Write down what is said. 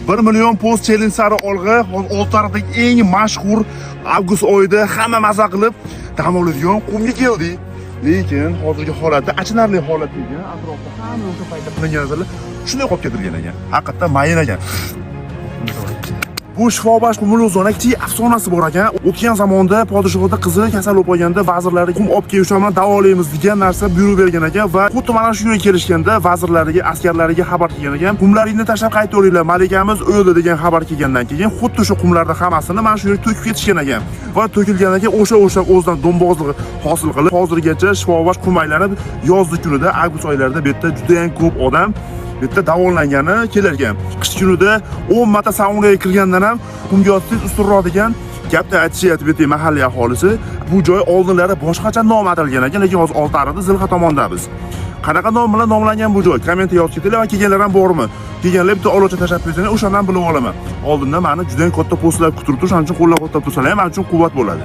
1 million post challenge sari olg'a Oltiariqdagi eng mashhur avgust oyida hamma maza qilib dam oladigan qumga keldik. Lekin hozirgi holatda achinarli holat ekan. Atrofda hamma o'sha paytda qilingan narsalar shunday qolib ketilgan ekan. Haqiqatan mayin ekan. Bu shifobaxsh qumli zona kichik afsonasi bor ekan. O'tgan zamonda podshohning qizi kasal bo'lib qolganda vazirlarga qum olib kelishlar bilan davolaymiz degan narsa buyruq bergan ekan va xuddi mana shu yo'lga kelishganda vazirlariga, askarlariga xabar kelgan ekan. Qumlaringni tashlab qaytaveringlar, malikamiz o'ldi degan xabar kelgandan keyin xuddi shu qumlarni hammasini mana shu yerga to'kib ketishgan ekan. Va to'kilgandan keyin o'sha o'zidan do'mbozlik hosil qilib, hozirgacha shifobaxsh qum aylanib yozgi kunida avgust oylarida bu yerda juda ham ko'p odam bitta davolangani kelar ekan. Qish kunida 10 marta saunaga kirgandan ham qumga yotsangiz ustunroq degan gapni aytishyapti bitta mahalliy aholisi. Bu joy oldinlari boshqacha nom atalgan ekan, lekin hozir Oltiariqda Zilxa tomondamiz. Qanaqa nom bilan nomlangan bu joy? Kommentga yozib ketinglar va kelganlar ham bormi? Kelganlar bitta olocha tashab qo'ysanglar, o'shandan bilib olaman. Oldindan meni juda katta postlar kutirib turib, shuning uchun qo'llab-quvvatlab tursalar ham men uchun quvvat bo'ladi.